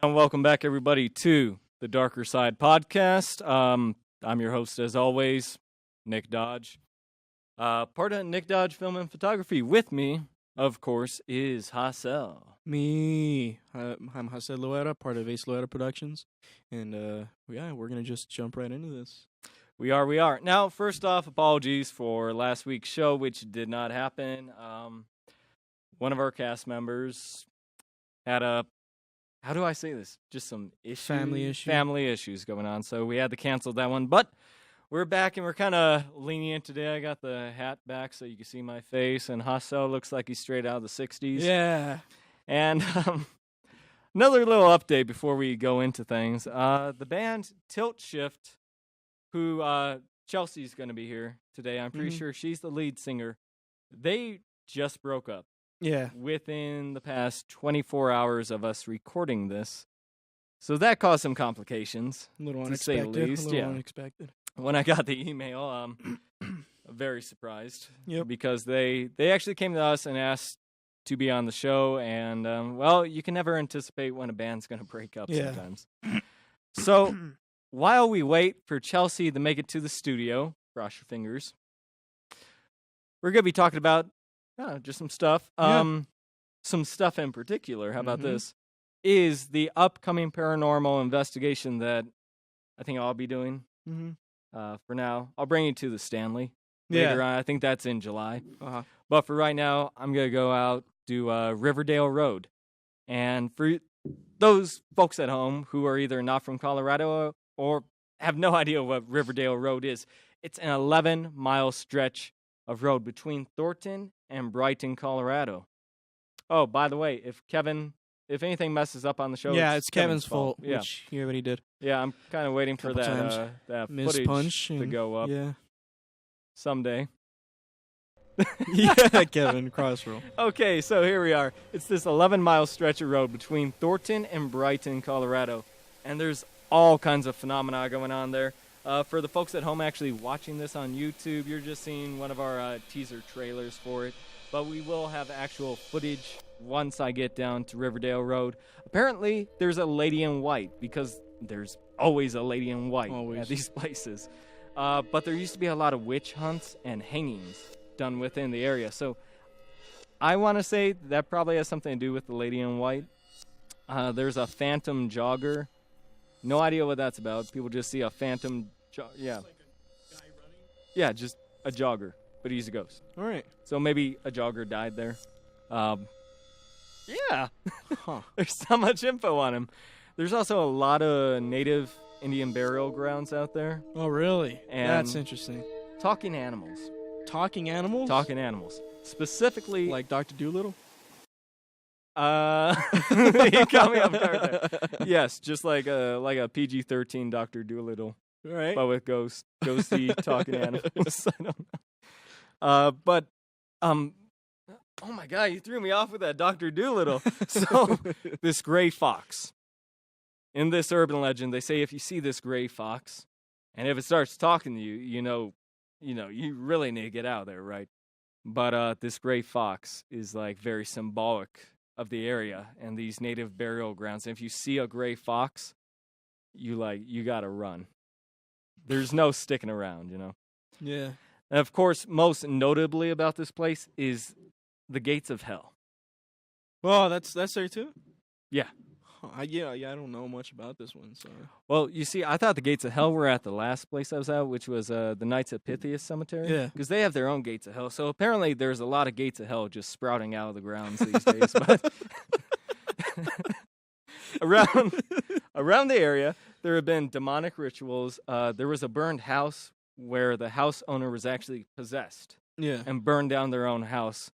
And welcome back, everybody, to the Darker Side podcast. I'm your host, as always, Nick Dodge. Part of Nick Dodge Film and Photography with me, of course, is Hassel. Me. I'm Jose Loera, part of Ace Loera Productions. And, we're going to just jump right into this. We are. Now, first off, apologies for last week's show, which did not happen. One of our cast members had how do I say this? Just some issues. Family issues going on. So we had to cancel that one. But we're back and we're kind of lenient today. I got the hat back so you can see my face. And Hassel looks like he's straight out of the 60s. Yeah. And another little update before we go into things. The band Tiltshift, who Chelsea's going to be here today. I'm pretty sure she's the lead singer. They just broke up. Yeah. Within the past 24 hours of us recording this. So that caused some complications. A little unexpected. To say the least. Unexpected. When I got the email, very surprised. Yep. Because they actually came to us and asked to be on the show. And, you can never anticipate when a band's going to break up sometimes. So while we wait for Chelsea to make it to the studio, cross your fingers, we're going to be talking about just some stuff. Some stuff in particular, how about this, is the upcoming paranormal investigation that I think I'll be doing. For now, I'll bring you to the Stanley later on. I think that's in July. But for right now, I'm going to go out to Riverdale Road. And for those folks at home who are either not from Colorado or have no idea what Riverdale Road is, it's an 11-mile stretch of road between Thornton and Brighton, Colorado. Oh, by the way, if anything messes up on the show, it's Kevin's fault. Which he already did. Yeah, I'm kind of waiting for that footage punch to go up. Yeah. Someday. Yeah, Kevin, crossroad. Okay, so here we are. It's this 11-mile stretch of road between Thornton and Brighton, Colorado. And there's all kinds of phenomena going on there. For the folks at home actually watching this on YouTube, you're just seeing one of our teaser trailers for it. But we will have actual footage once I get down to Riverdale Road. Apparently, there's a lady in white, because there's always a lady in white at these places. But there used to be a lot of witch hunts and hangings done within the area. So I want to say that probably has something to do with the lady in white. There's a phantom jogger. No idea what that's about. People just see a phantom yeah. Like a guy running? Yeah, just a jogger, but he's a ghost. All right. So maybe a jogger died there. Yeah. Huh. There's so much info on him. There's also a lot of native Indian burial grounds out there. Oh, really? And that's interesting. Talking animals. Talking animals? Talking animals. Specifically... Like Dr. Dolittle? You got me off guard there. Yes, just like a PG-13 Dr. Dolittle. All right. But with ghosty talking animals. I don't know. Oh my God, you threw me off with that Dr. Dolittle. So, this gray fox. In this urban legend, they say if you see this gray fox, and if it starts talking to you, you know, you really need to get out of there, right? But this gray fox is like very symbolic of the area and these native burial grounds. And if you see a gray fox, you gotta run. There's no sticking around, Yeah. And of course, most notably about this place is the gates of hell. Well, that's there too? Yeah. I don't know much about this one, so. Well, you see, I thought the gates of hell were at the last place I was at, which was the Knights of Pythias Cemetery. Yeah. Because they have their own gates of hell. So apparently there's a lot of gates of hell just sprouting out of the grounds these days. But around the area, there have been demonic rituals. There was a burned house where the house owner was actually possessed. Yeah. And burned down their own house.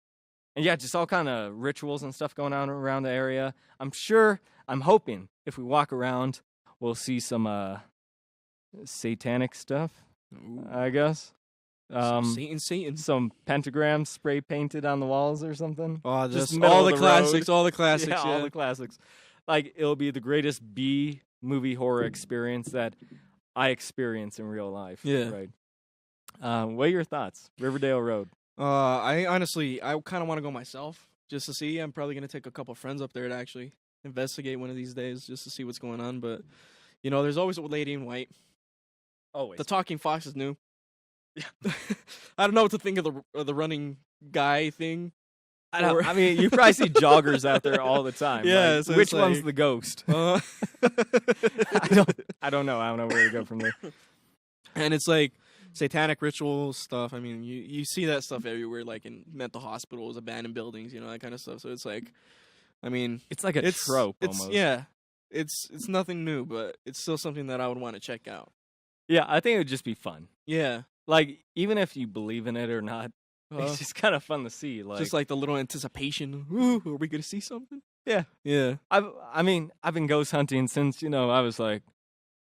And yeah, just all kind of rituals and stuff going on around the area. I'm hoping if we walk around, we'll see some satanic stuff, I guess. Satan. Some pentagrams spray painted on the walls or something. Oh, just all the classics. Yeah, all the classics. Like, it'll be the greatest B-movie horror experience that I experience in real life. Yeah. Right. What are your thoughts? Riverdale Road. I kind of want to go myself just to see. I'm probably going to take a couple friends up there to actually investigate one of these days just to see what's going on. But there's always a lady in white. Always. The talking fox is new. Yeah. I don't know what to think of the running guy thing. I mean, you probably see joggers out there all the time. Yeah. Like, So which it's one's like, the ghost? I don't know. I don't know where to go from there. And it's like satanic ritual stuff. I mean, you see that stuff everywhere, like in mental hospitals, abandoned buildings, that kind of stuff. So it's like, I mean, it's like a trope almost. Yeah. It's nothing new, but it's still something that I would want to check out. Yeah, I think it would just be fun. Yeah. Like, even if you believe in it or not, it's just kind of fun to see. Like, just like the little anticipation. Ooh, are we going to see something? Yeah. Yeah. I mean, I've been ghost hunting since, I was like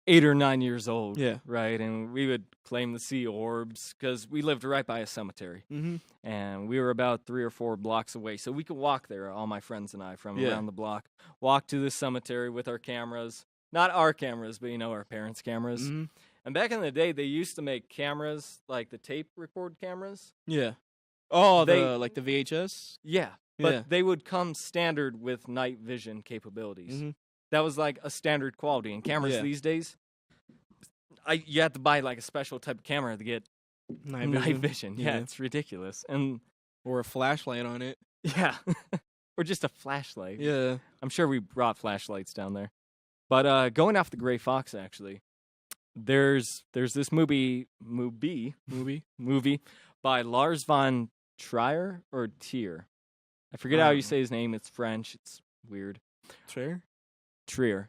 8 or 9 years old. Yeah. Right? And we would claim to see orbs because we lived right by a cemetery. Mm-hmm. And we were about 3 or 4 blocks away. So we could walk there, all my friends and I, from around the block. Walk to the cemetery with our cameras. Not our cameras, but, our parents' cameras. Mm-hmm. And back in the day, they used to make cameras, like the tape record cameras. Yeah. Oh, the VHS? Yeah. But they would come standard with night vision capabilities. Mm-hmm. That was like a standard quality. And cameras these days, you have to buy like a special type of camera to get night vision. Yeah, it's ridiculous. Or a flashlight on it. Yeah. Or just a flashlight. Yeah. I'm sure we brought flashlights down there. But going off the Gray Fox, actually, there's this movie by Lars von Trier or Trier. I forget how you say his name. It's French. It's weird. Trier.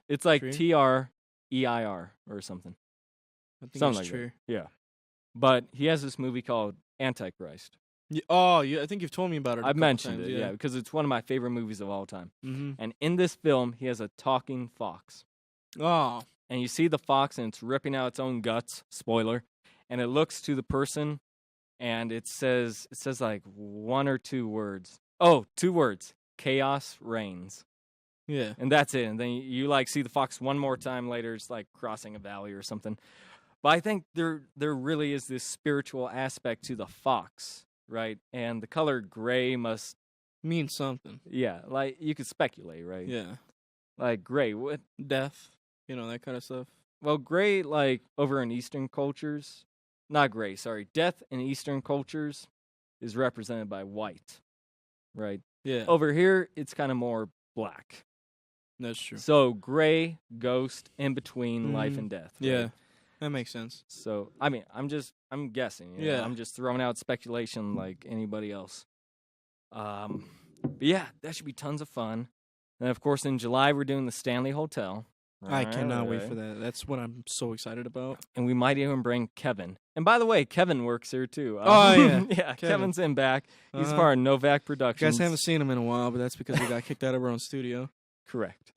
It's like Treir or something. I think something it's like Trier. that. Yeah. But he has this movie called Antichrist. Yeah, I think you've told me about it. I've mentioned it, yeah, because it's one of my favorite movies of all time. Mm-hmm. And in this film, he has a talking fox. Oh. And you see the fox, and it's ripping out its own guts. Spoiler. And it looks to the person, and it says like 1 or 2 words. Oh, 2 words. Chaos reigns. Yeah. And that's it. And then you like see the fox one more time later. It's like crossing a valley or something. But I think there really is this spiritual aspect to the fox, right? And the color gray must mean something. Yeah, like you could speculate, right? Yeah. Like gray, what? Death, that kind of stuff. Well, gray, like over in Eastern cultures, not gray, sorry. Death in Eastern cultures is represented by white, right? Yeah. Over here, it's kind of more black. That's true. So gray, ghost, in between life and death. Right? Yeah. That makes sense. So, I mean, I'm guessing. You know? I'm just throwing out speculation like anybody else. But yeah, that should be tons of fun. And of course, in July, we're doing the Stanley Hotel. I cannot wait for that. That's what I'm so excited about. And we might even bring Kevin. And by the way, Kevin works here too. Oh, yeah. Yeah, Kevin's in back. He's part of Novak Productions. You guys haven't seen him in a while, but that's because we got kicked out of our own studio. Correct.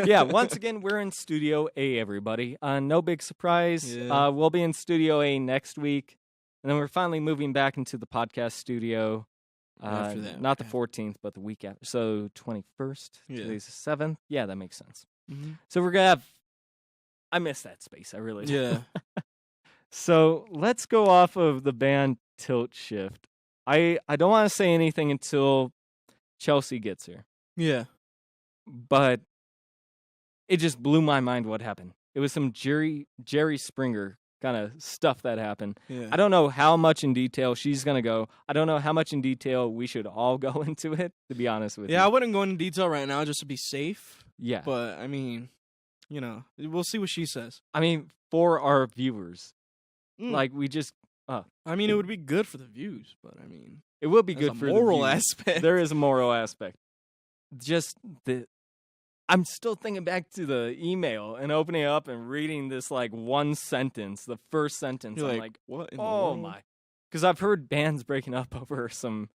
Yeah, once again, we're in Studio A, everybody. No big surprise. Yeah. We'll be in Studio A next week. And then we're finally moving back into the podcast studio. After that. Not the 14th, but the week after. So 21st. Yeah. Today's the 7th. Yeah, that makes sense. Mm-hmm. So we're going to have... I miss that space. I really do. Yeah. So let's go off of the band Tiltshift. I don't want to say anything until Chelsea gets here. Yeah. But it just blew my mind what happened. It was some Jerry Springer kind of stuff that happened. Yeah. I don't know how much in detail she's going to go. I don't know how much in detail we should all go into it, to be honest with you. Yeah, I wouldn't go into detail right now just to be safe. Yeah. But, I mean, we'll see what she says. I mean, for our viewers. Like, we just... I mean, it would be good for the views, but, I mean... It will be good for the moral views. aspect. There is a moral aspect. Just I'm still thinking back to the email and opening it up and reading this like one sentence, the first sentence. You're I'm like, what? Oh my! Because I've heard bands breaking up over some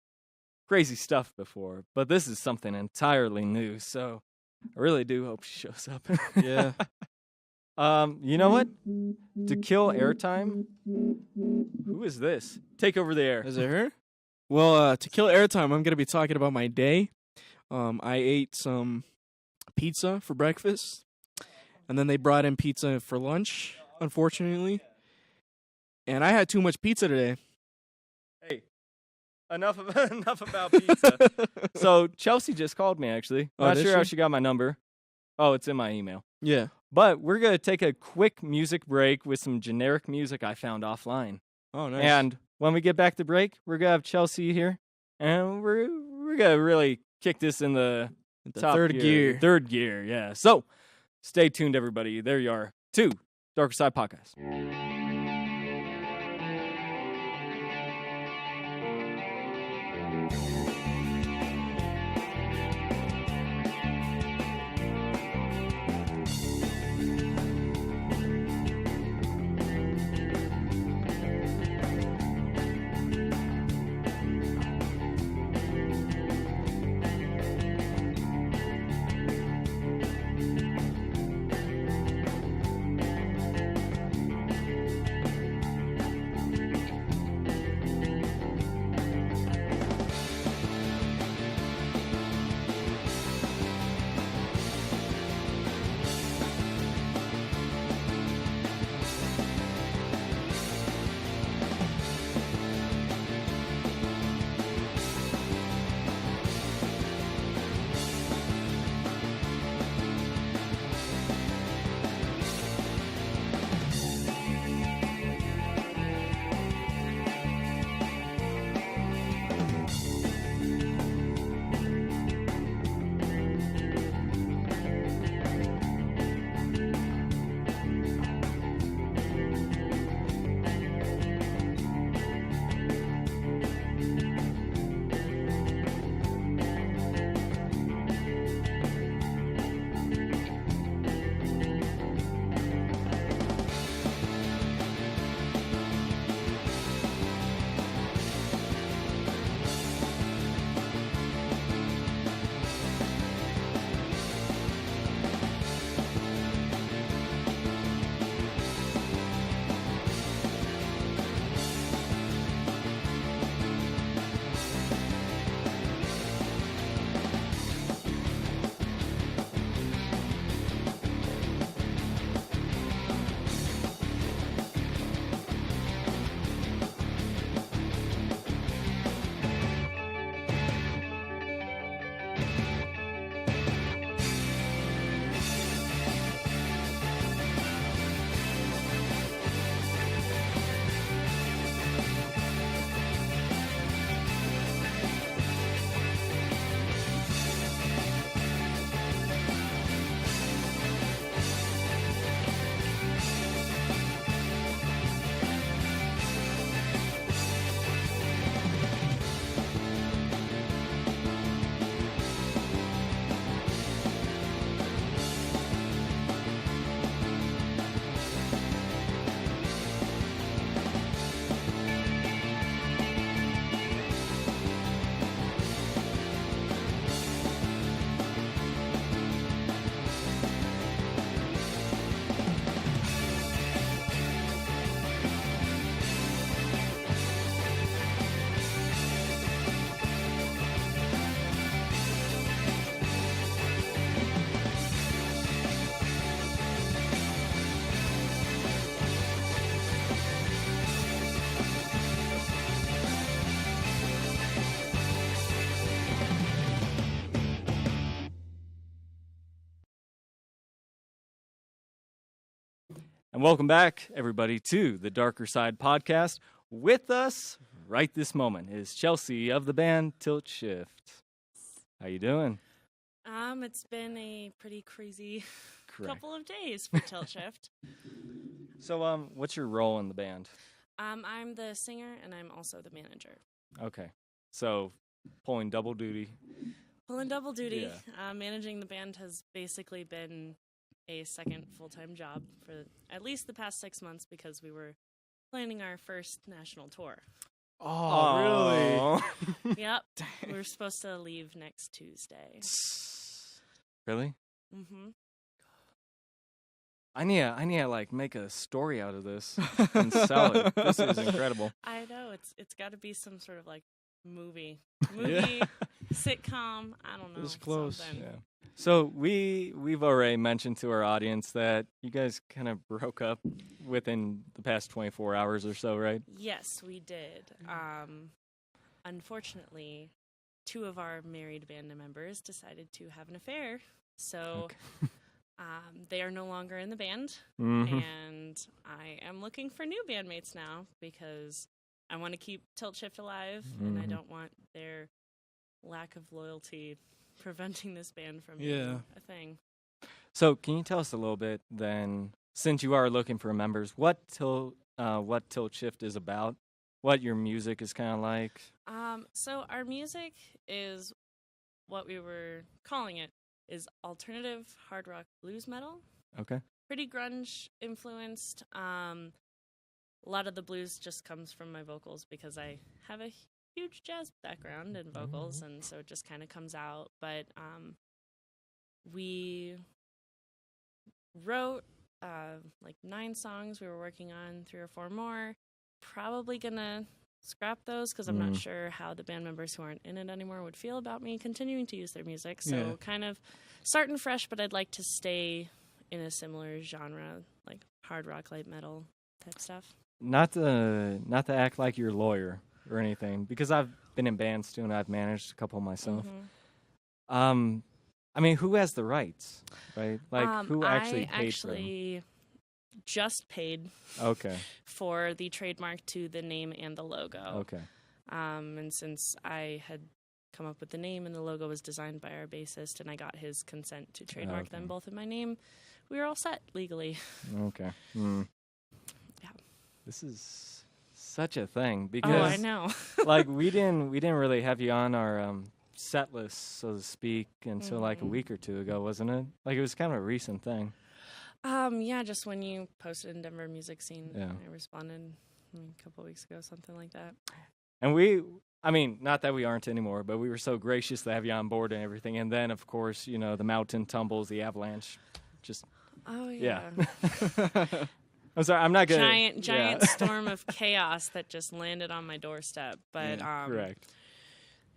crazy stuff before, but this is something entirely new. So I really do hope she shows up. Yeah. You know what? To kill airtime. Who is this? Take over the air. Is it her? Well, to kill airtime, I'm gonna be talking about my day. I ate some pizza for breakfast, and then they brought in pizza for lunch, unfortunately. And I had too much pizza today. Hey, enough about pizza. So Chelsea just called me, actually. Not sure how she got my number. Oh, it's in my email. Yeah. But we're going to take a quick music break with some generic music I found offline. Oh, nice. And when we get back to break, we're going to have Chelsea here. And we're going to really kick this in the top third gear. Third gear, yeah. So stay tuned, everybody. There you are. To Darker Side Podcast. And welcome back, everybody, to the Darker Side Podcast. With us right this moment is Chelsea of the band Tiltshift. How you doing? It's been a pretty crazy couple of days for Tiltshift. So, what's your role in the band? I'm the singer and I'm also the manager. Okay. So, pulling double duty. Pulling double duty. Yeah. Managing the band has basically been a second full-time job for at least the past 6 months because we were planning our first national tour. Oh, really? Yep. We were supposed to leave next Tuesday. Really? Mm-hmm. I need to like make a story out of this and sell it. This is incredible. I know it's got to be some sort of like movie, Yeah. sitcom. I don't know. This close. Something. Yeah. So we've already mentioned to our audience that you guys kind of broke up within the past 24 hours or so, right? Yes, we did. unfortunately, 2 of our married band members decided to have an affair. So they are no longer in the band. And I am looking for new bandmates now because I want to keep Tiltshift alive, and I don't want their lack of loyalty preventing this band from being a thing. So can you tell us a little bit then, since you are looking for members, what Tiltshift is about, what your music is kind of like? So our music is what we were calling it is alternative hard rock blues metal. Okay. Pretty grunge influenced. A lot of the blues just comes from my vocals because I have a huge jazz background in vocals, and so it just kind of comes out. But we wrote like 9 songs. We were working on 3 or 4 more. Probably gonna scrap those because I'm not sure how the band members who aren't in it anymore would feel about me continuing to use their music. So kind of starting fresh, but I'd like to stay in a similar genre, like hard rock, light metal type stuff. Not to act like you're a lawyer or anything, because I've been in bands too, and I've managed a couple myself. I mean, who has the rights, right? Like, who actually paid for them? Just paid for the trademark to the name and the logo. And since I had come up with the name and the logo was designed by our bassist and I got his consent to trademark them both in my name, we were all set legally. Yeah. This is such a thing because I know. like we didn't really have you on our set list, so to speak, until like a week or 2 ago, wasn't it? Like it was kind of a recent thing. Yeah, just when you posted in Denver Music Scene, I responded a couple of weeks ago, something like that. And I mean, not that we aren't anymore, but we were so gracious to have you on board and everything. And then, of course, you know, the mountain tumbles, the avalanche, just... Oh, yeah. I'm sorry, I'm not good. Giant storm of chaos that just landed on my doorstep. But, correct.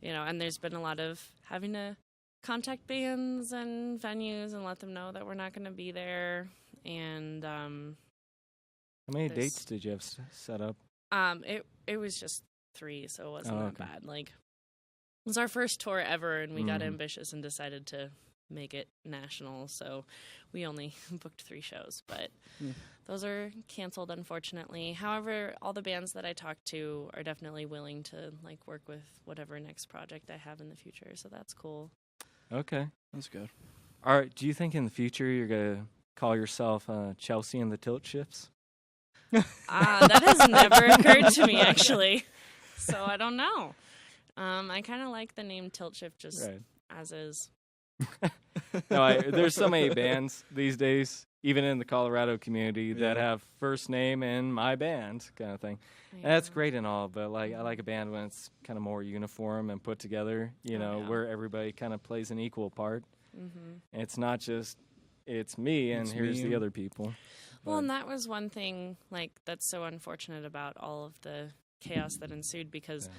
You know, and there's been a lot of having to contact bands and venues and let them know that we're not going to be there. And how many dates did you have set up? It was just 3, so it wasn't that bad. Like, it was our first tour ever, and we got ambitious and decided to make it national. So we only booked 3 shows, but those are canceled, unfortunately. However, all the bands that I talked to are definitely willing to like work with whatever next project I have in the future. So that's cool. Okay, that's good. All right, do you think in the future you're gonna call yourself Chelsea and the Tiltshifts? That has never occurred to me, actually. So I don't know. I kind of like the name Tiltshift just as is. No, there's so many bands these days, even in the Colorado community, that have first name in my band kind of thing. And that's great and all, but like I like a band when it's kind of more uniform and put together, you know, where everybody kind of plays an equal part. And it's not just, it's me and here's the other people. Well, and that was one thing, like, that's so unfortunate about all of the chaos that ensued, because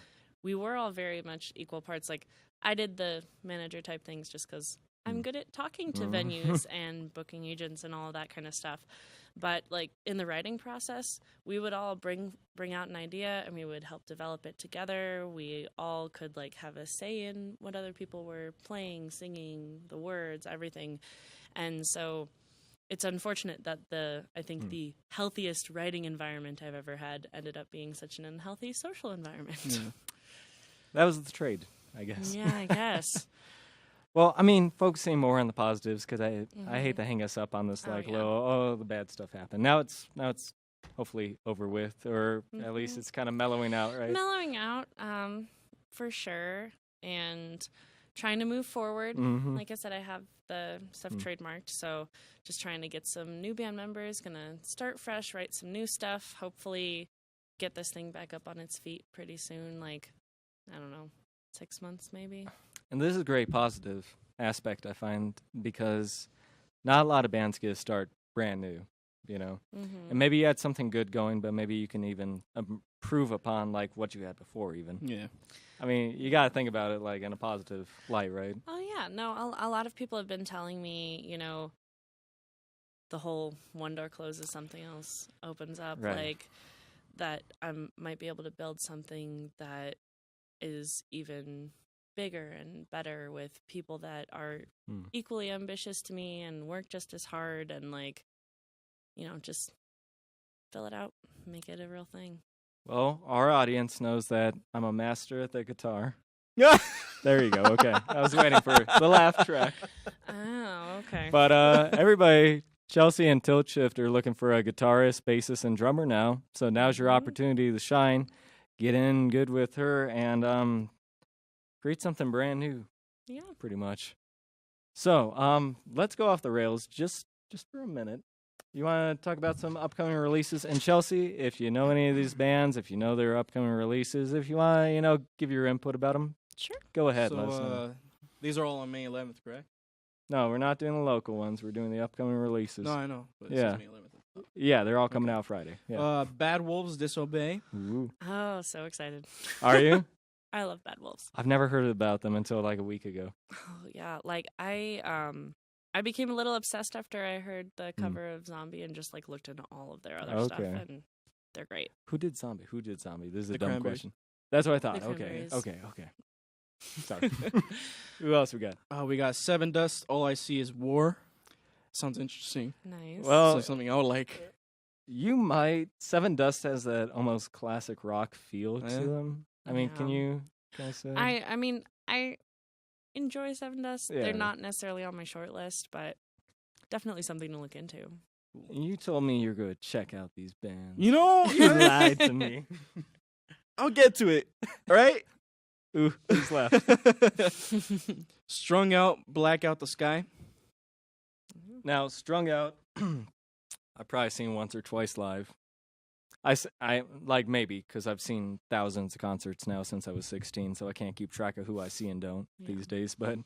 we were all very much equal parts. Like, I did the manager type things just because I'm good at talking to venues and booking agents and all of that kind of stuff. But, like, in the writing process, we would all bring out an idea and we would help develop it together. We all could, like, have a say in what other people were playing, singing, the words, everything. And so it's unfortunate that I think the healthiest writing environment I've ever had ended up being such an unhealthy social environment. Yeah. That was the trade, I guess. Yeah, I guess. Well, I mean, focusing more on the positives, because I hate to hang us up on this, the bad stuff happened. Now it's hopefully over with, or at least it's kind of mellowing out, right? Mellowing out, for sure, and trying to move forward. Like I said, I have the stuff trademarked, so just trying to get some new band members, gonna start fresh, write some new stuff, hopefully get this thing back up on its feet pretty soon, like, I don't know, 6 months maybe. And this is a great positive aspect, I find, because not a lot of bands get to start brand new, you know? And maybe you had something good going, but maybe you can even improve upon, like, what you had before, even. Yeah. I mean, you got to think about it, like, in a positive light, right? Oh, yeah. No, a lot of people have been telling me, you know, the whole one door closes, something else opens up, like, that I might be able to build something that is even bigger and better with people that are equally ambitious to me and work just as hard and like, just fill it out, make it a real thing. Well, our audience knows that I'm a master at the guitar. There you go. Okay. I was waiting for the laugh track. Oh, okay. But everybody, Chelsea and Tiltshift are looking for a guitarist, bassist, and drummer now. So now's your opportunity to shine. Get in good with her and create something brand new. Yeah. Pretty much. So let's go off the rails just for a minute. You want to talk about some upcoming releases? And Chelsea, if you know any of these bands, if you know their upcoming releases, if you want to, give your input about them, Sure. Go ahead. So let us know. these are all on May 11th, correct? No, we're not doing the local ones. We're doing the upcoming releases. No, I know. But Yeah. May 11th. Yeah, they're all coming out Friday. Yeah. Bad Wolves Disobey. Ooh. Oh, so excited. Are you? I love Bad Wolves. I've never heard about them until like a week ago. Oh, yeah. Like, I became a little obsessed after I heard the cover of Zombie and just, like, looked into all of their other stuff, and they're great. Who did Zombie? This is a The dumb Cranberries. question. That's what I thought. The Okay. Cranberries. Sorry. Who else we got? We got Seven Dust, All I See Is War. Sounds interesting. Nice. Well, So something I would like. you might. Seven Dust has that almost classic rock feel to Yeah. them. I mean, can Yeah. you kind of say? I mean, I enjoy Seven Dust. Yeah. They're not necessarily on my short list, but definitely something to look into. You told me you're going to check out these bands. You know, You lied to me. I'll get to it. All right? Ooh, who's left? Strung Out, Black Out the Sky. Now, Strung Out, I've probably seen once or twice live. I like maybe because I've seen thousands of concerts now since I was 16, so I can't keep track of who I see and don't these days. But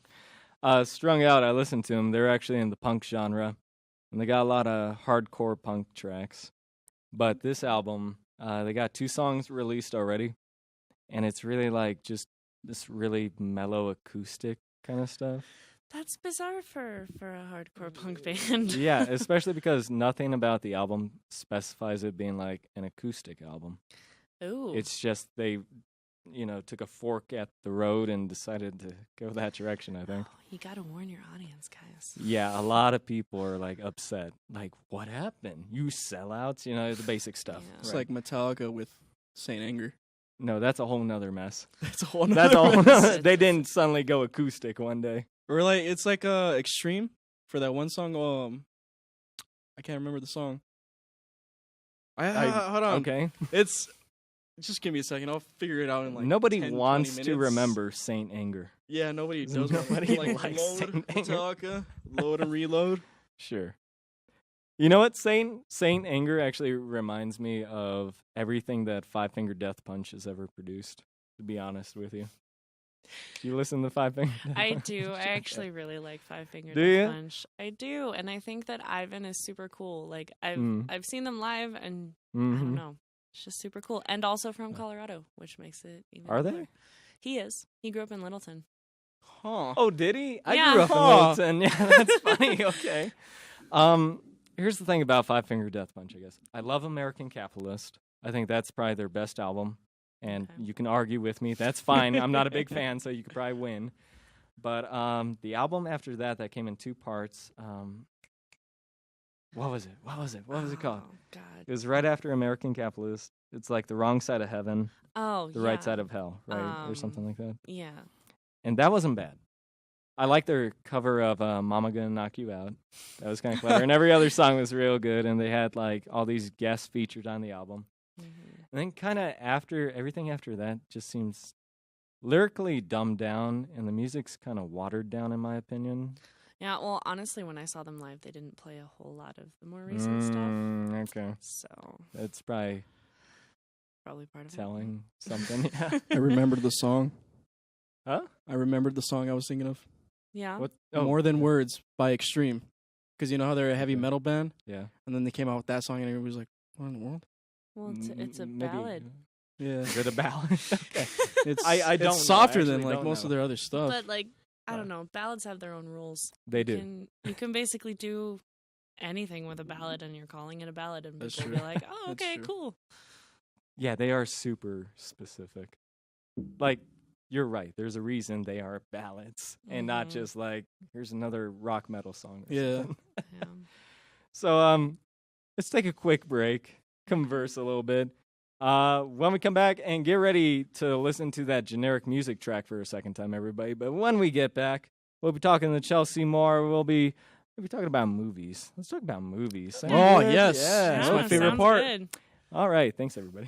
Strung Out, I listened to them. They're actually in the punk genre, and they got a lot of hardcore punk tracks. But this album, they got 2 songs released already, and it's really like just this really mellow acoustic kind of stuff. That's bizarre for a hardcore punk band. Yeah, especially because nothing about the album specifies it being like an acoustic album. Ooh. It's just they, took a fork at the road and decided to go that direction, I think. Oh, you got to warn your audience, guys. Yeah, a lot of people are like upset. Like, what happened? You sellouts? The basic stuff. Yeah. It's like Metallica with Saint Anger. No, that's a whole nother mess. That's a whole That's all. mess. They didn't suddenly go acoustic one day. Or like it's like Extreme for that one song. I can't remember the song. Hold on. Okay. It's just give me a second. I'll figure it out in like Nobody 10, wants 20 to minutes. remember Saint Anger. Yeah, nobody does. Nobody like likes load, Saint Anger. Metallica, load and reload. Sure. You know what? Saint Anger actually reminds me of everything that Five Finger Death Punch has ever produced, to be honest with you. Do you listen to Five Finger Death I Punch? do. I actually really like Five Finger Do Death ya? Punch. I do, and I think that Ivan is super cool. Like I've seen them live, and I don't know, it's just super cool. And also from Colorado, which makes it even. Are cooler. they? He is. He grew up in Littleton. Huh. Oh, did he? I Yeah. grew up in Huh. Littleton. Yeah, that's funny. Okay. Here's the thing about Five Finger Death Punch, I guess. I love American Capitalist. I think that's probably their best album. And Okay. you can argue with me. That's fine. I'm not a big fan, so you could probably win. But the album after that came in 2 parts. What was it? What was it called? Oh God. It was right after American Capitalist. It's like The Wrong Side of Heaven, Oh, The yeah. Right Side of Hell, right? Or something like that. Yeah. And that wasn't bad. I like their cover of Mama Gonna Knock You Out. That was kind of clever. And every other song was real good. And they had like all these guests featured on the album. Mm-hmm. And then kind of everything after that just seems lyrically dumbed down. And the music's kind of watered down, in my opinion. Yeah. Well, honestly, when I saw them live, they didn't play a whole lot of the more recent stuff. Okay. So That's probably probably part of telling something. Yeah. I remembered the song. Huh? I remembered the song I was thinking of. it. Yeah. What? More Than Words by Extreme. Because you know how they're a heavy Okay. metal band? Yeah. And then they came out with that song and everybody was like, what in the world? Well, it's a Maybe- ballad. Yeah. Is it a ballad? Okay. It's, I don't know. it's softer I than actually like don't most know. of their other stuff. But like, I don't know. Ballads have their own rules. They do. You can basically do anything with a ballad, and you're calling it a ballad, and That's people true. be like, "Oh, That's okay, true. cool." Yeah, they are super specific. Like, you're right. There's a reason they are ballads and not just like, here's another rock metal song. Or something. Yeah. So let's take a quick break, converse a little bit. When we come back, and get ready to listen to that generic music track for a second time, everybody. But when we get back, we'll be talking to Chelsea more. We'll be talking about movies. Let's talk about movies. Sound Oh, good? yes. Yeah. That's my favorite part. Good. All right. Thanks, everybody.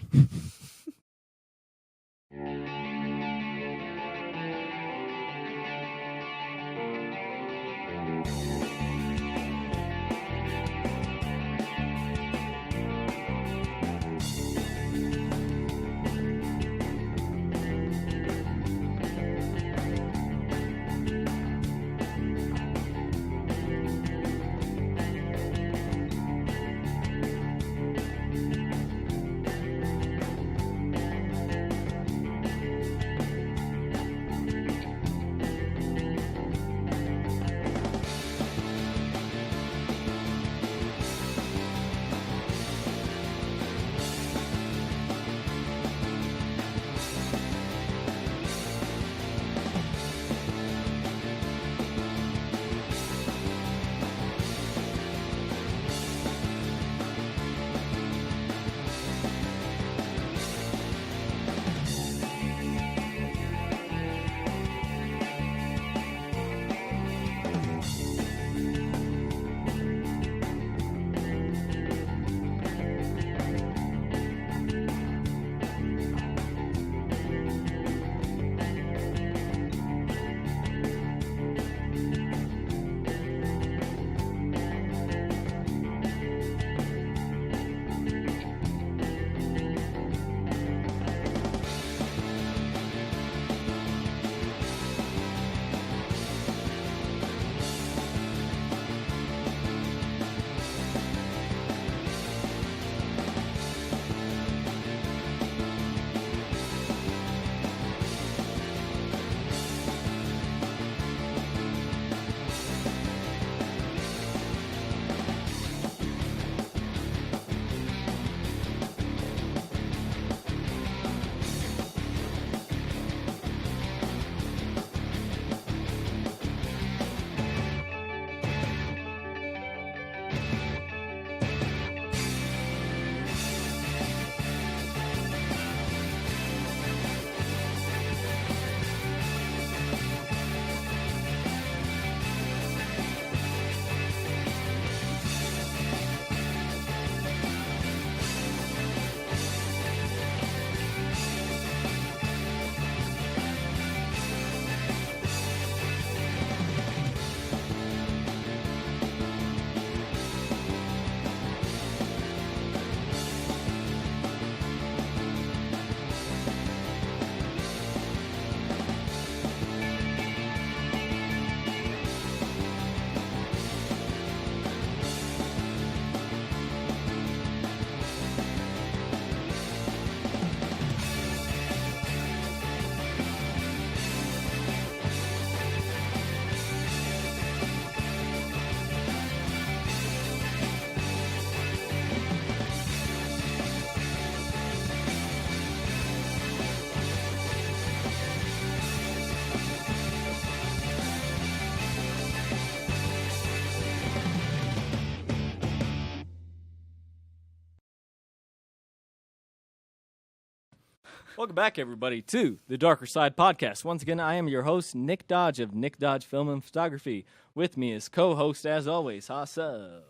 Welcome back, everybody, to the Darker Side Podcast. Once again, I am your host, Nick Dodge of Nick Dodge Film and Photography. With me is co-host, as always, Hasa.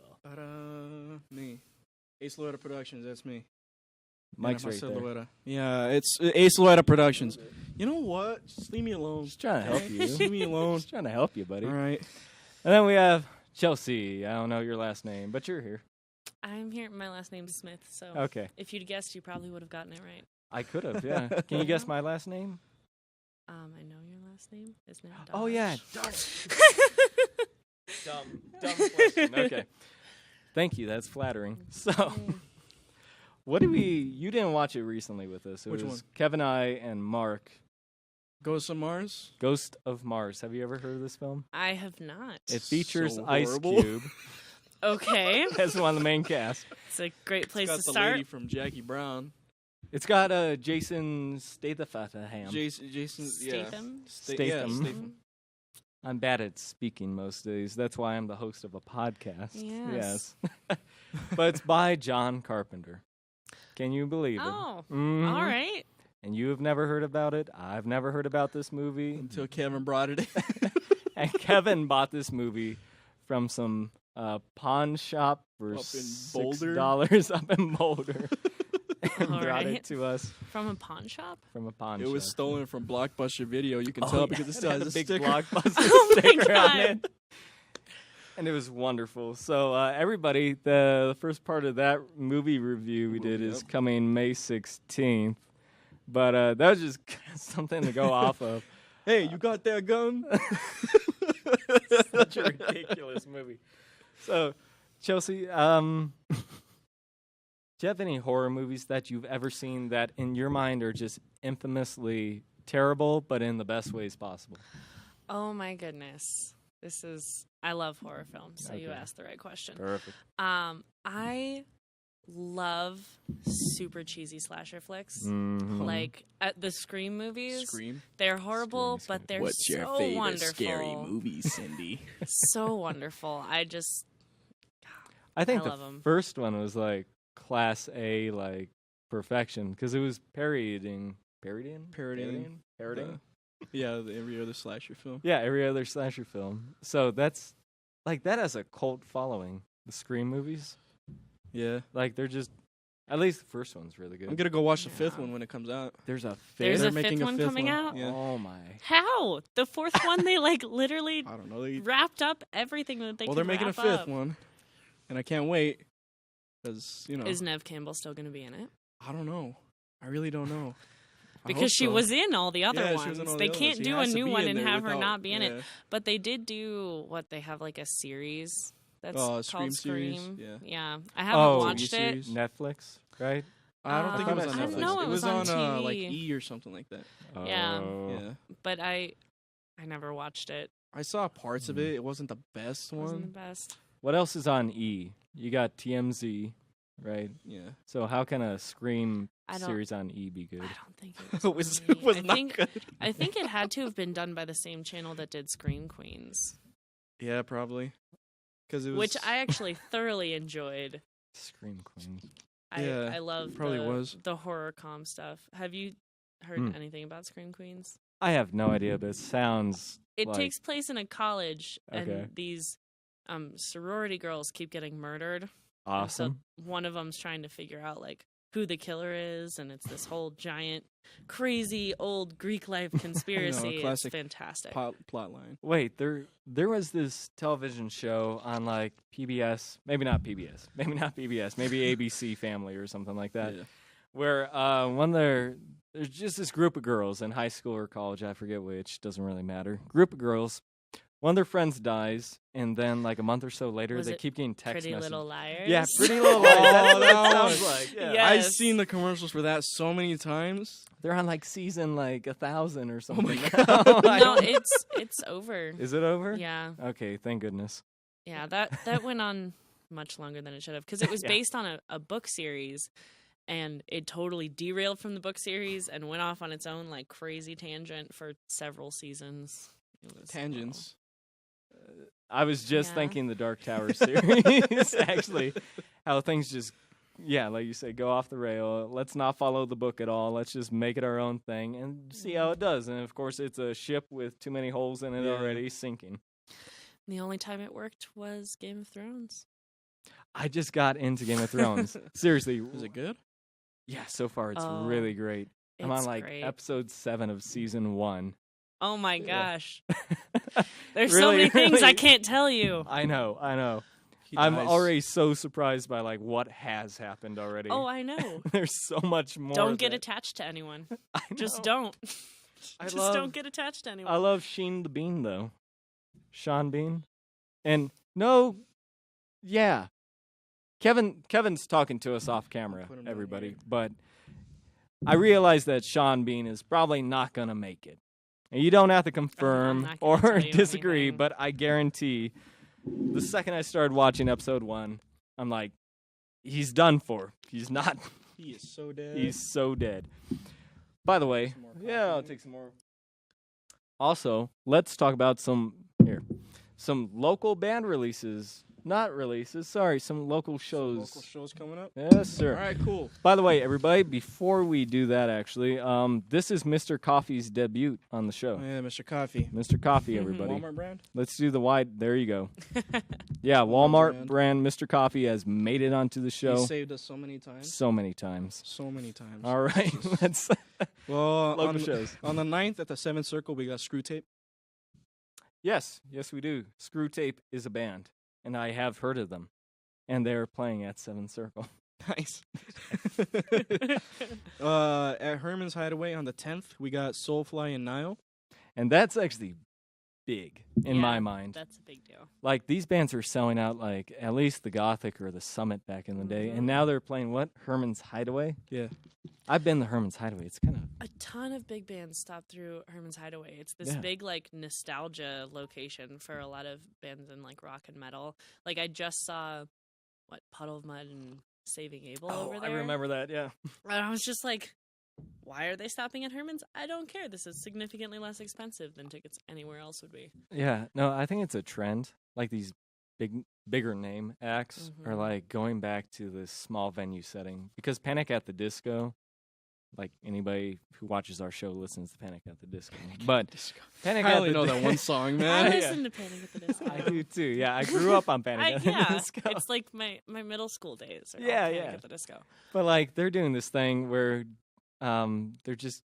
Me. Ace Loetta Productions, that's me. Mike's right there. Yeah, it's Ace Loetta Productions. You know what? Just leave me alone. Just trying to help you. Just leave me alone. Just trying to help you, buddy. All right. And then we have Chelsea. I don't know your last name, but you're here. I'm here. My last name's Smith, so Okay. if you'd guessed, you probably would have gotten it right. I could have, yeah. Can you guess my last name? I know your last name. Isn't it Dodge? Oh, yeah. Dumb question. Okay. Thank you. That's flattering. So, what did you didn't watch it recently with us. It Which was one? Kevin, I, and Mark. Ghosts of Mars? Ghost of Mars. Have you ever heard of this film? I have not. It features So Ice horrible. Cube Okay. as one of the main cast. It's a great place It's to got the lady start. from Jackie Brown. It's got Jason Statham. Jason Statham? Statham. I'm bad at speaking most days. That's why I'm the host of a podcast. Yes. But it's by John Carpenter. Can you believe it? Oh, Mhm. all right. And you have never heard about it. I've never heard about this movie. Until Kevin brought it in. And Kevin bought this movie from some pawn shop for Up in Boulder? $6 up in Boulder. And All brought right. it to us From a pawn shop? from a pawn It shop. was stolen from Blockbuster Video. You can Oh, tell yeah, because it it still had has a a big sticker. Blockbuster Oh my sticker on God. it. And it was wonderful. So everybody, the first part of that movie review we did is coming May 16th. But that was just something to go off of. Hey, you got that gun? Such a ridiculous movie. So, Chelsea, do you have any horror movies that you've ever seen that in your mind are just infamously terrible, but in the best ways possible? Oh my goodness. I love horror films, so you Okay. asked the right question. Perfect. I love super cheesy slasher flicks. Mhm. Like the Scream movies. Scream. They're horrible, Scream. but they're What's so your favorite wonderful. scary movie, Cindy? So wonderful. I think I the love 'em. first one was like class A, like perfection, because it was parodying. Yeah, every other slasher film. Yeah, every other slasher film. So that's like that has a cult following. The Scream movies, Yeah. like they're just. At least the first one's really good. I'm going to go watch the fifth Yeah. one when it comes out. There's a fifth. There's They're a making fifth a one fifth coming one. out? Yeah. Oh my. How? The fourth one, they like literally I don't know. They, wrapped up everything that they well, could they're making a wrap fifth up. one, and I can't wait because Is Neve Campbell still going to be in it? I don't know. I really don't know. I Because hope she so. was in all the other Yeah, ones. she was in all They the others. can't She do a has to new be one in and there have her without- not be in yeah. it. But they did do what they have like a series that's Oh, a called Scream series? Scream. Yeah. I haven't Oh, watched TV it. series. Netflix, right? I don't think it was I on didn't Netflix. know it was on like TV. E or something like that. Yeah. Oh. Yeah. But I never watched it. I saw parts of it. It wasn't the best It wasn't one. the best. What else is on E? You got TMZ, right? Yeah. So how can a Scream I don't- series on E be good? I don't think it was. It was, on it was me. not good. I think it had to have been done by the same channel that did Scream Queens, Yeah, probably. Because it was. which I actually thoroughly enjoyed. Scream Queen. Yeah, I love probably was. the horror com stuff. Have you heard Hmm. anything about Scream Queens? I have no idea, but it sounds. It like, takes place in a college, Okay. and these sorority girls keep getting murdered. And awesome. So one of them's trying to figure out like who the killer is, and it's this whole giant, crazy old Greek life conspiracy. It's classic fantastic. plot line. Wait, there was this television show on like PBS, maybe not PBS, maybe ABC Family or something like that, Yeah. where there's just this group of girls in high school or college, I forget which, doesn't really matter. Group of girls. One of their friends dies, and then like a month or so later, Was they it keep getting text Pretty messages. Little Liars. Yeah, Pretty Little Liars. That's what it that sounds one. like. Yeah. Yeah. I've Yes. seen the commercials for that so many times. They're on like season like 1,000 or something. my I No, don't- it's over. Is it over? Yeah, Okay, thank goodness. yeah. That went on much longer than it should have because it was Yeah. based on a book series, and it totally derailed from the book series and went off on its own like crazy tangent for several seasons. It was Tangents. I was just Yeah. thinking the Dark Tower series, actually, how things just, yeah, like you said, go off the rail. Let's not follow the book at all. Let's just make it our own thing and see how it does. And of course, it's a ship with too many holes in it Yeah. already sinking. The only time it worked was Game of Thrones. I just got into Game of Thrones. Seriously. Is it good? Yeah, so far it's Oh, really great. I'm on It's like great. episode 7 of season 1. Oh my Yeah. gosh. There's so Really, many things really. I can't tell you. I know. He I'm dies. already so surprised by like what has happened already. Oh, I know. There's so much more. Don't get that- attached to anyone. I Just know. don't. I Just love- don't get attached to anyone. I love Sheen the Bean though. Sean Bean. And no, yeah. Kevin's talking to us off camera, Put him down everybody. here. But I realize that Sean Bean is probably not going to make it. And you don't have to confirm not gonna or tell you disagree, anything. but I guarantee the second I started watching episode 1, I'm like, he's done for. He's not He is so dead. He's so dead. By the way, Some more coffee. yeah, I'll take some more. Also, let's talk about some local band releases. Not releases, sorry, some local shows. Local shows coming up? Yes, sir. All right, cool. By the way, everybody, before we do that, actually, this is Mr. Coffee's debut on the show. Oh, yeah, Mr. Coffee. Mr. Coffee, everybody. Walmart brand? Let's do the wide. There you go. Yeah, Walmart brand Mr. Coffee has made it onto the show. He saved us so many times. So many times. So many times. All right, let's. Well, local shows. On the 9th at the 7th Circle, we got Screw Tape. Yes, we do. Screw Tape is a band, and I have heard of them, and they're playing at 7th Circle. Nice. At Herman's Hideaway on the 10th, we got Soulfly and Nile. And that's actually big in my mind. That's a big deal. Like, these bands are selling out, like, at least the Gothic or the Summit back in the day, and now they're playing what? Herman's Hideaway? Yeah. I've been to Herman's Hideaway. It's kind of... A ton of big bands stop through Herman's Hideaway. It's this big, like, nostalgia location for a lot of bands in, like, rock and metal. Like, I just saw, Puddle of Mud and Saving Abel over there. I remember that, yeah. And I was just like, why are they stopping at Herman's? I don't care. This is significantly less expensive than tickets anywhere else would be. Yeah, no, I think it's a trend. Like, these bigger name acts are, like, going back to this small venue setting. Because Panic at the Disco... Like, anybody who watches our show listens to Panic at the Disco. But Panic I at only the know that one song, man. I listen to Panic at the Disco. I do too. Yeah, I grew up on Panic at the Disco. It's like my middle school days. Are all Yeah, Panic yeah. at the Disco. But like, they're doing this thing where they're just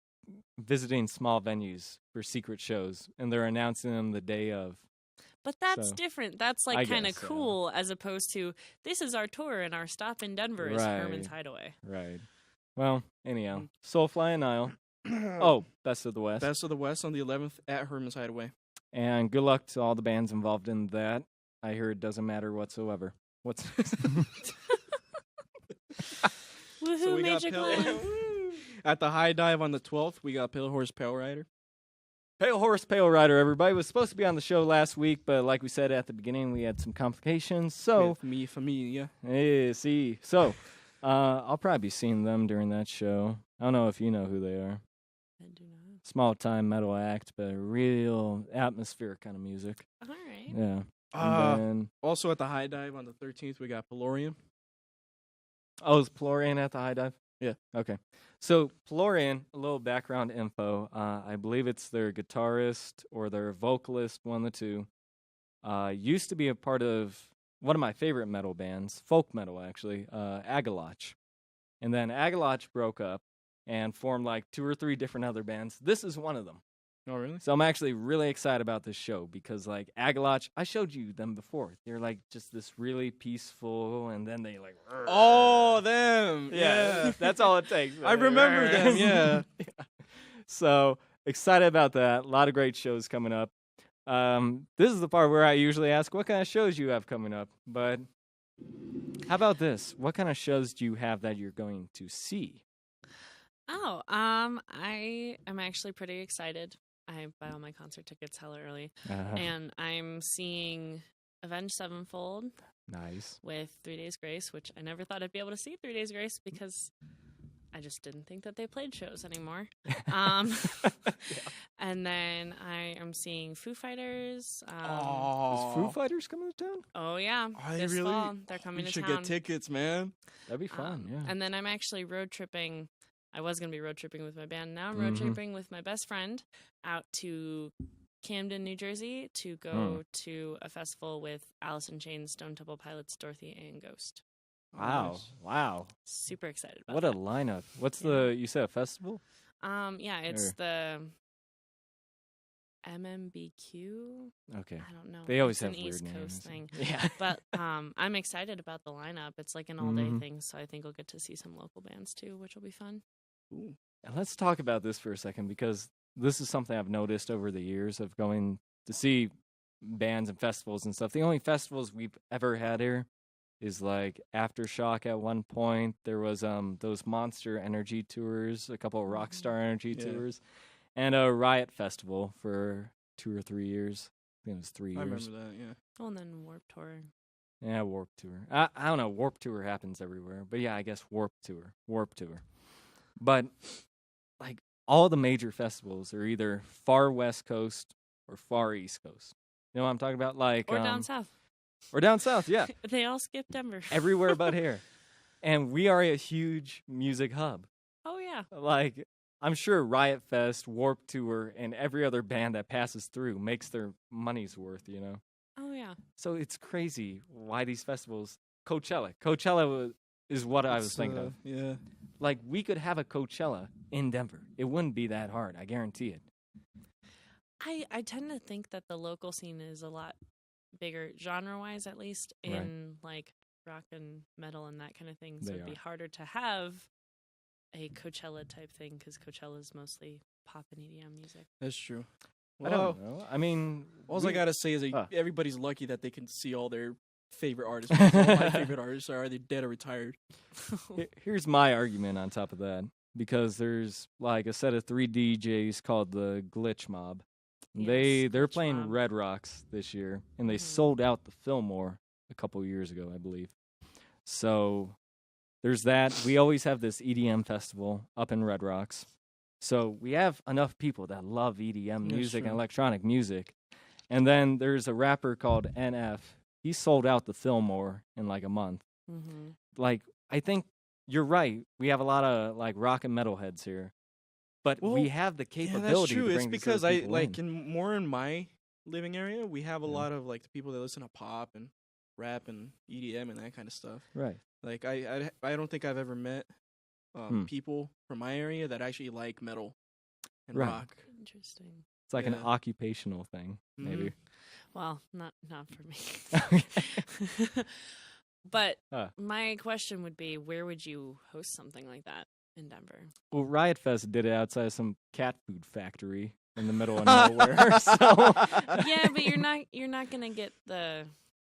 visiting small venues for secret shows, and they're announcing them the day of. But that's So, different. That's I like kind of guess, cool, as opposed to this is our tour and our stop in Denver is Herman's Hideaway. Right. Well, anyhow, Soulfly and Nile. Oh, Best of the West. Best of the West on the 11th at Herman's Hideaway. And good luck to all the bands involved in that. I hear it doesn't matter whatsoever. What's Woohoo, we got Major Glenn. At the High Dive on the 12th, we got Pale Horse Pale Rider. Pale Horse, Pale Rider, everybody. Was supposed to be on the show last week, but like we said at the beginning, we had some complications. So, With Mi Familia. hey, see. So, I'll probably be seeing them during that show. I don't know if you know who they are. I do not. Small-time metal act, but real atmospheric kind of music. All right. Yeah. And then, Also at the High Dive on the 13th, we got Pelorian. is Pelorian at the High Dive? Yeah. Okay. So, Pelorian, a little background info. I believe it's their guitarist or their vocalist, one of the two. Used to be a part of one of my favorite metal bands, folk metal actually, Agaloch. And then Agaloch broke up and formed like 2 or 3 different other bands. This is one of them. Oh, really? So I'm actually really excited about this show because like Agaloch, I showed you them before. They're like just this really peaceful, and then they like... Oh, them. Yeah. That's all it takes. I remember them, yeah. So excited about that. A lot of great shows coming up. This is the part where I usually ask what kind of shows you have coming up. But how about this? What kind of shows do you have that you're going to see? Oh, I am actually pretty excited. I buy all my concert tickets hella early, and I'm seeing Avenged Sevenfold. Nice. With 3 Days Grace, which I never thought I'd be able to see 3 Days Grace because I just didn't think that they played shows anymore. And then I am seeing Foo Fighters. Is Foo Fighters coming to town? Oh, yeah. Are they this really? fall, they're coming We to should town. get tickets, man. That'd be fun, yeah. And then I'm actually road tripping. I was going to be road tripping with my band. Now I'm road tripping with my best friend out to Camden, New Jersey to go to a festival with Alice in Chains, Stone Temple Pilots, Dorothy, and Ghost. Wow. Nice. Wow. Super excited about What that. a lineup. What's you said a festival? Yeah, it's the MMBQ. Okay. I don't know. They always It's have an weird East names. Coast thing. Yeah. But I'm excited about the lineup. It's like an all-day thing, so I think we'll get to see some local bands too, which will be fun. Ooh. And let's talk about this for a second because this is something I've noticed over the years of going to see bands and festivals and stuff. The only festivals we've ever had here is like Aftershock at one point. There was those Monster Energy tours, a couple of Rockstar Energy tours, and a Riot Festival for 2 or 3 years. I think it was 3 years. I remember that, yeah. Oh, and then Warped Tour. Yeah, Warped Tour. I don't know. Warped Tour happens everywhere. But yeah, I guess Warped Tour. But, like, all the major festivals are either far West Coast or far East Coast. You know what I'm talking about? Like, Or down south. Or down south, yeah. They all skip Denver. Everywhere but here. And we are a huge music hub. Oh, yeah. Like, I'm sure Riot Fest, Warped Tour, and every other band that passes through makes their money's worth, you know? Oh, yeah. So it's crazy why these festivals... Coachella is what I was thinking of. Yeah. Like, we could have a Coachella in Denver. It wouldn't be that hard, I guarantee it. I tend to think that the local scene is a lot bigger, genre-wise at least, in, like, rock and metal and that kind of thing. So it'd be harder to have a Coachella-type thing because Coachella is mostly pop and EDM music. That's true. Well, I don't know. I mean... All I gotta say is everybody's lucky that they can see all their favorite artists. All my favorite artists are either dead or retired. Here's my argument on top of that. Because there's, like, a set of 3 DJs called the Glitch Mob. Yes, They're Glitch playing Mob. Red Rocks this year, and they sold out the Fillmore a couple years ago, I believe. So there's that. We always have this EDM festival up in Red Rocks. So we have enough people that love EDM music and electronic music. And then there's a rapper called NF. He sold out the Fillmore in like a month. Mm-hmm. Like, I think you're right. We have a lot of like rock and metal heads here. But we have the capability that's true. to bring It's because these people in my living area, we have a lot of like the people that listen to pop and rap and EDM and that kind of stuff. Right. Like I don't think I've ever met people from my area that actually like metal and rock. Interesting. It's like an occupational thing, maybe. Well, not for me. But my question would be, where would you host something like that in Denver? Well, Riot Fest did it outside of some cat food factory in the middle of nowhere. So yeah, but you're not gonna get the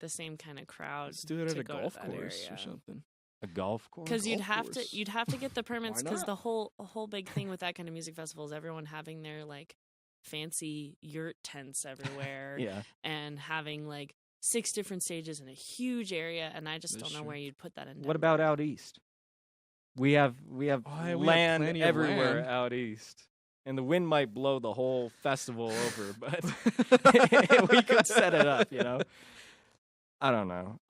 same kind of crowd. Let's do it at a golf course or something. A golf course? Because you'd have to get the permits. Because Why not? the whole big thing with that kind of music festival is everyone having their like fancy yurt tents everywhere, and having like 6 different stages in a huge area, and I just don't know where you'd put that in Denver. What about out east? We have land everywhere out east. And the wind might blow the whole festival over, but we could set it up, you know. I don't know.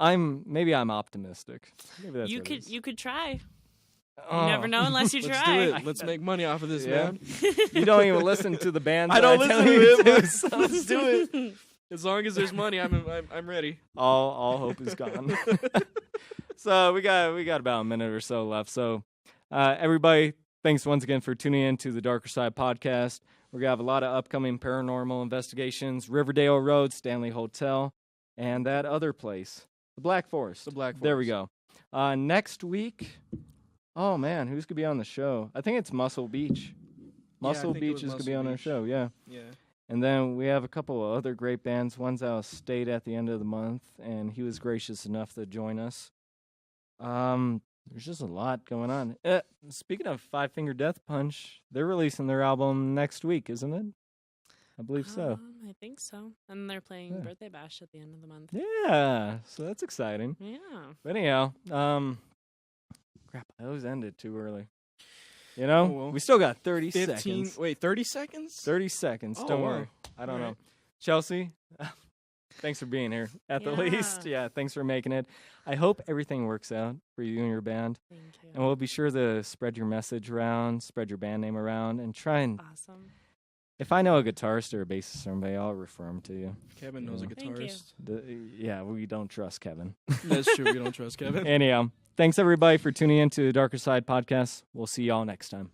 Maybe I'm optimistic. Maybe that's you could try. You never know unless you Let's try. do it. Let's make money off of this, man. You don't even listen to the band. I don't listen to it. So Let's do it. As long as there's money, I'm ready. All hope is gone. So we got about a minute or so left. So everybody, thanks once again for tuning in to the Darker Side podcast. We're gonna have a lot of upcoming paranormal investigations: Riverdale Road, Stanley Hotel, and that other place, the Black Forest. The Black Forest. There we go. Next week, oh man, who's gonna be on the show? I think it's Muscle Beach. Muscle Beach is gonna be on our show. Yeah. Yeah. And then we have a couple of other great bands. One's out of state at the end of the month, and he was gracious enough to join us. There's just a lot going on. Speaking of Five Finger Death Punch, they're releasing their album next week, isn't it? I believe so. I think so. And they're playing Birthday Bash at the end of the month. Yeah, so that's exciting. Yeah. But anyhow, crap, I always ended too early. You know, we still got 30 seconds. Wait, 30 seconds? 30 seconds. Don't worry. I don't know. Chelsea, thanks for being here at the least. Yeah, thanks for making it. I hope everything works out for you and your band. Thank you. And we'll be sure to spread your message around, spread your band name around, and try and... Awesome. If I know a guitarist or a bassist or somebody, I'll refer them to you. Kevin knows a guitarist. Yeah, we don't trust Kevin. That's true. We don't trust Kevin. Anyhow, thanks everybody for tuning in to the Darker Side podcast. We'll see y'all next time.